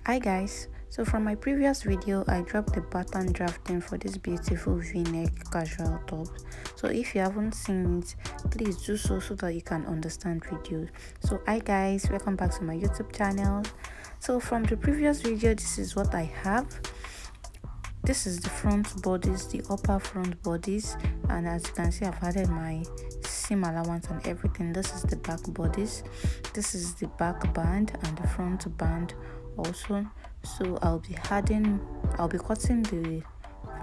Hi guys, so from my previous video I dropped the pattern drafting for this beautiful v-neck casual top. So if you haven't seen it, please do so that you can understand video. So hi guys, welcome back to my YouTube channel. So from the previous video, this is what I have. This is the front bodice, the upper front bodice, and as you can see I've added my seam allowance and everything. This is the back bodice, this is the back band and the front band also. So I'll be cutting the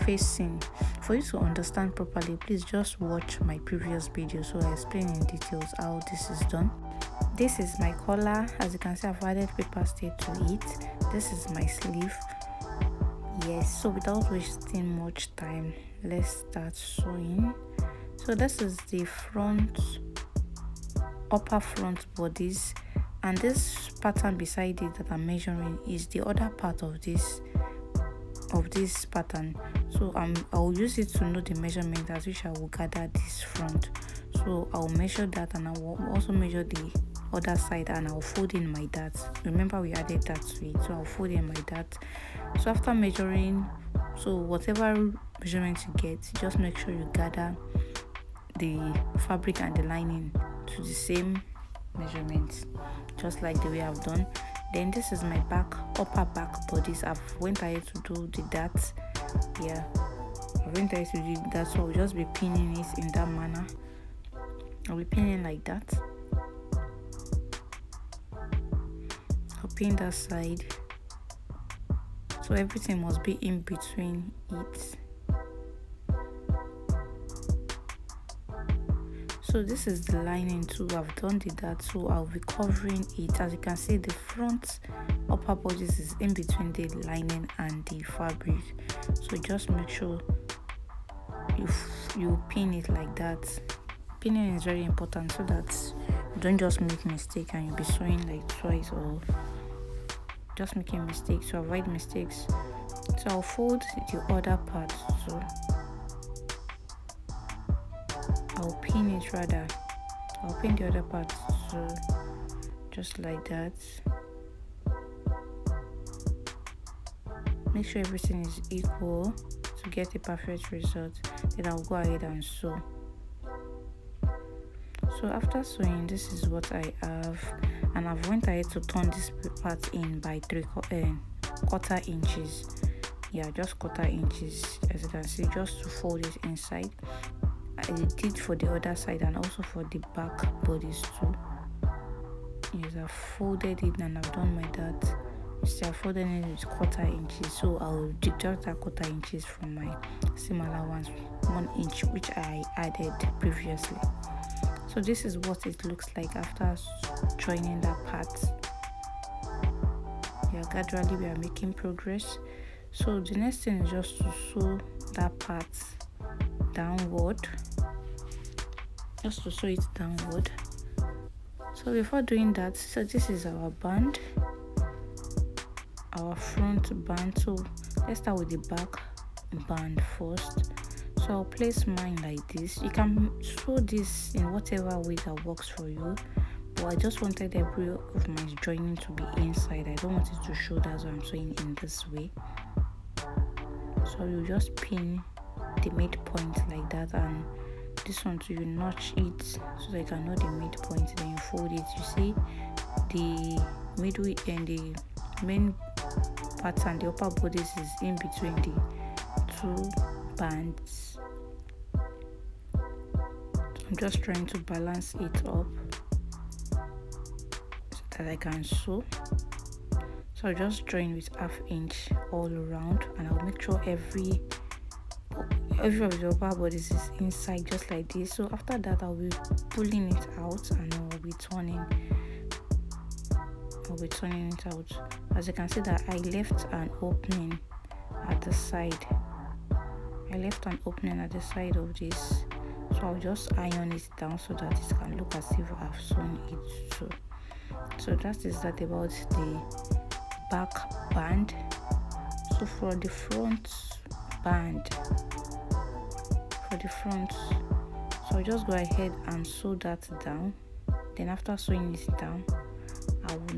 facing. For you to understand properly, please just watch my previous video, so I explain in details how this is done. This is my collar. As you can see, I've added paper stay to it. This is my sleeve. Yes, so without wasting much time, let's start sewing. So this is the upper front bodice, and this pattern beside it that I'm measuring is the other part of this pattern. So I'll use it to know the measurement at which I will gather this front. So I'll measure that, and I will also measure the other side, and I'll fold in my dart. Remember we added that to it, so I'll fold in my dart. So after measuring, so whatever measurement you get, just make sure you gather the fabric and the lining to the same measurement, just like the way I've done. Then this is my upper back bodice. I've went ahead to do the dart. Yeah, I went ahead to do that, so I'll just be pinning it in that manner. I'll be pinning like that. I'll pin that side, so everything must be in between it. So this is the lining too. I've done the dart, so I'll be covering it. As you can see, the front upper bodice is in between the lining and the fabric, so just make sure you pin it like that. Pinning is very important so that you don't just make mistake and you'll be sewing like twice or just making mistakes. To avoid mistakes, so I'll fold the other part, so I'll pin it rather. I'll pin the other part, so just like that. Make sure everything is equal to get a perfect result. Then I'll go ahead and sew. So after sewing, this is what I have, and I've went ahead to turn this part in by quarter inches. Yeah, just quarter inches, as you can see, just to fold it inside. I did for the other side and also for the back bodice too. Yes, I've folded it and I've done my dart. I've folded it with quarter inches, so I'll deduct that quarter inches from my seam allowance 1 inch, which I added previously. So this is what it looks like after joining that part. Yeah, gradually we are making progress. So the next thing is just to sew that part downward, just to sew it downward. So before doing that, so this is our band, our front band. So let's start with the back band first. So I'll place mine like this. You can sew this in whatever way that works for you, but I just wanted every of my joining to be inside. I don't want it to show, that's why I'm sewing in this way. So you just pin the midpoint like that, and this one too, you notch it so that you can know the midpoint. Then you fold it. You see the middle and the main pattern, the upper bodice is in between the two bands. I'm just trying to balance it up so that I can sew. So I'll just join with 1/2 inch all around, and I'll make sure every of the upper bodice is inside, just like this. So after that, I'll be pulling it out and I'll be turning it out. As you can see that I left an opening at the side. Of this, so I'll just iron it down so that it can look as if I've sewn it too. So that is that about the back band. So for the front band, so I'll just go ahead and sew that down. Then after sewing it down, I will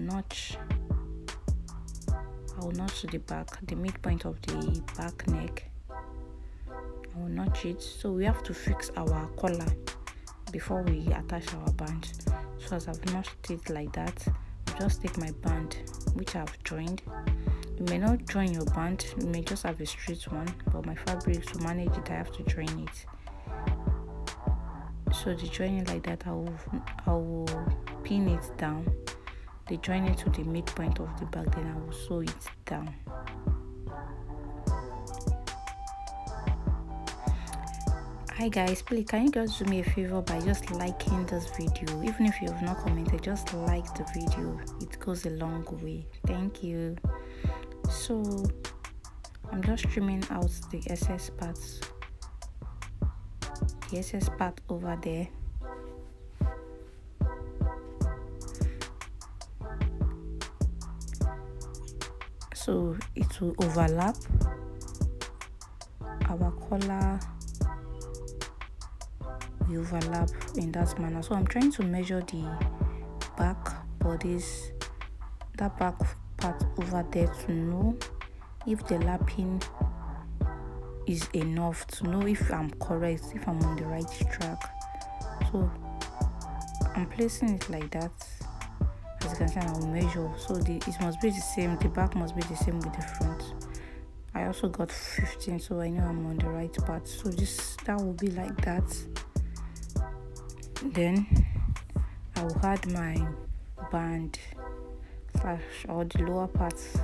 I will notch the back, the midpoint of the back neck. I will notch it. So we have to fix our collar before we attach our band. So as I've notched it like that, I'll just take my band which I've joined. You may not join your band, you may just have a straight one, but my fabric, to manage it, I have to join it. So the joining like that, I will pin it down. The joining to the midpoint of the back, then I will sew it down. Hi guys, please can you just do me a favor by just liking this video? Even if you have not commented, just like the video. It goes a long way. Thank you. So I'm just trimming out the excess parts, the excess part over there. So it will overlap our collar. We overlap in that manner. So I'm trying to measure the back bodice, that back part over there, to know if the lapping is enough, to know if I'm correct, if I'm on the right track. So I'm placing it like that. As you can see, I'll measure. So it must be the same, the back must be the same with the front. I also got 15, so I know I'm on the right part. So that will be like that. Then I will add my band or the lower parts.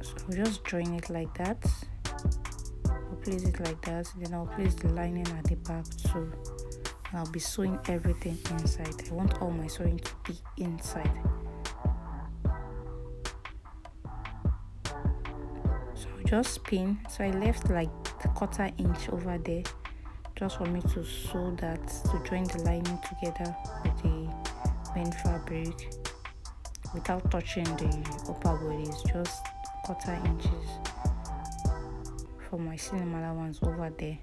So I'll just join it like that. I'll place it like that. Then I'll place the lining at the back too. And I'll be sewing everything inside. I want all my sewing to be inside. So I'll just pin. So I left like the 1/4 inch over there, just for me to sew that, to join the lining together with the main fabric without touching the upper bodies. Just 1/4 inches for my cinema ones over there.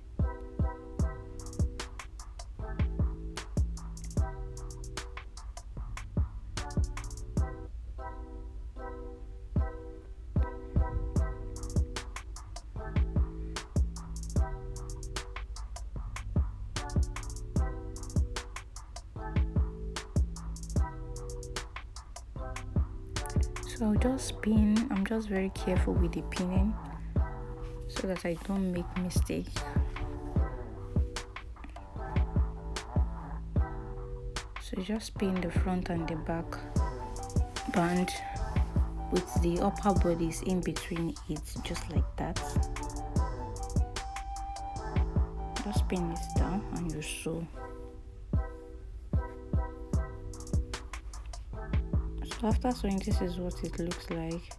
So I'll just pin. I'm just very careful with the pinning so that I don't make mistakes. So just pin the front and the back band with the upper bodies in between it, just like that. Just pin it down and you sew. So after sewing, this is what it looks like,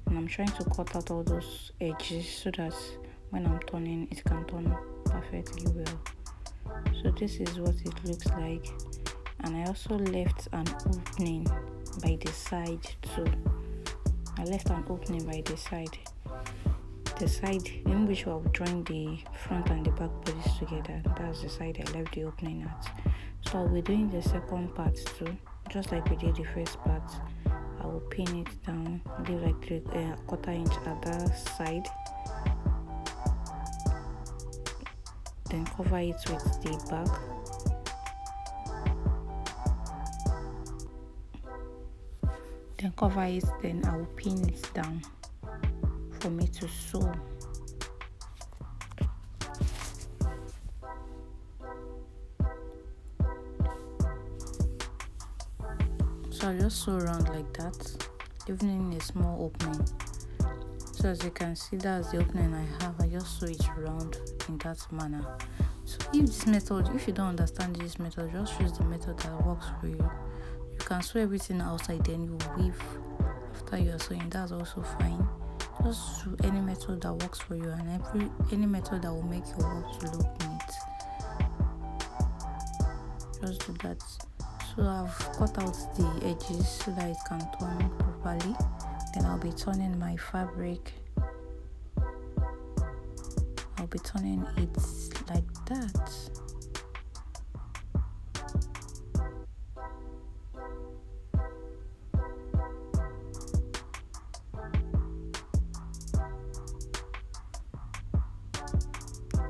and I'm trying to cut out all those edges so that when I'm turning, it can turn perfectly well. So this is what it looks like, and I also left an opening by the side too. I left an opening by the side in which I will join the front and the back bodies together. That's the side I left the opening at. So I'll be doing the second part too. Just like we did the first part, I will pin it down, leave like 1/4 inch at that side, then cover it with the back. Then cover it, then I will pin it down for me to sew. So I just sew around like that, leaving a small opening. So as you can see, that's the opening I have. I just sew it around in that manner. So if you don't understand this method, just use the method that works for you. You can sew everything outside, then you weave after you are sewing. That's also fine. Just do any method that works for you, and any method that will make your work to look neat. Just do that. So I've cut out the edges so that it can turn properly. Then I'll be turning my fabric. I'll be turning it like that.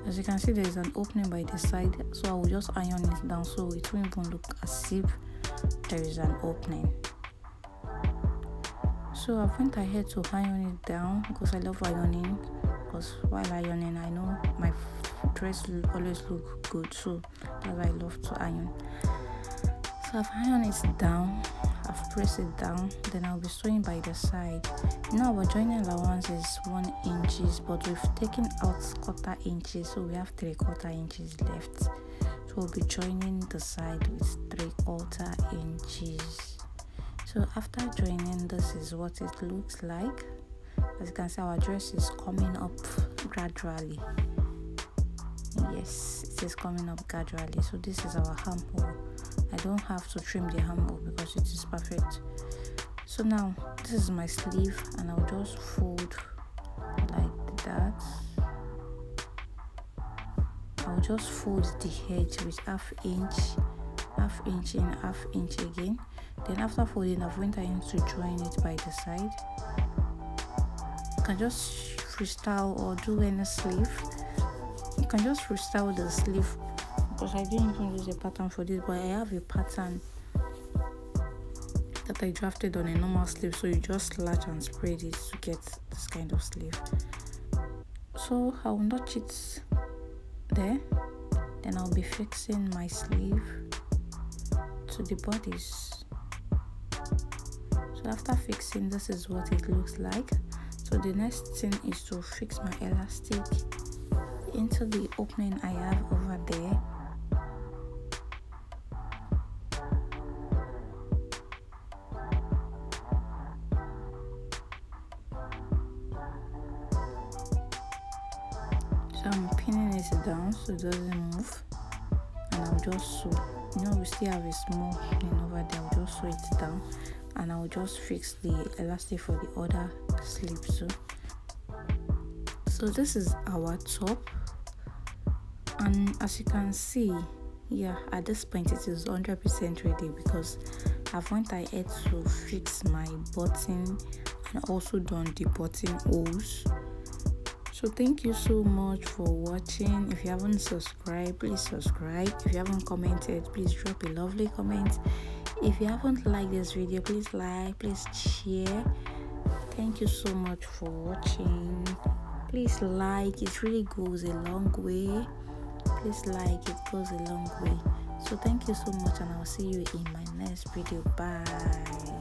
As you can see, there is an opening by the side, so I will just iron it down so it won't even look as if there is an opening. So I went ahead to iron it down because I love ironing, because while ironing I know my dress will always look good, so that's why I love to iron. So I've ironed it down, I've pressed it down, then I'll be sewing by the side. Now our joining allowance is 1 inches, but we've taken out 1/4 inches, so we have 3/4 inches left. So we'll be joining the side with 3/4 inches. So after joining, this is what it looks like. As you can see, our dress is coming up gradually. Yes, it is coming up gradually. So this is our armhole. I don't have to trim the armhole because it is perfect. So now this is my sleeve, and I'll just fold like that. I'll just fold the edge with half inch in, half inch again. Then after folding, I've went ahead to join it by the side. You can just freestyle or do any sleeve. You can just freestyle the sleeve, because I didn't even use a pattern for this, but I have a pattern that I drafted on a normal sleeve, so you just latch and spread it to get this kind of sleeve. So I'll notch it there, then I'll be fixing my sleeve to the bodice. So after fixing, this is what it looks like. So the next thing is to fix my elastic into the opening I have over there. So I'm pinning it down so it doesn't move, and I'll just sew. We still have a small opening over there. I'll just sew it down, and I'll just fix the elastic for the other sleeve too. So this is our top, and as you can see, at this point it is 100% ready, because I've went ahead to fix my button and also done the button holes. So thank you so much for watching. If you haven't subscribed, please subscribe. If you haven't commented, please drop a lovely comment. If you haven't liked this video, please like, please share. Thank you so much for watching. Please like, it really goes a long way. Please like, it goes a long way. So thank you so much, and I'll see you in my next video. Bye.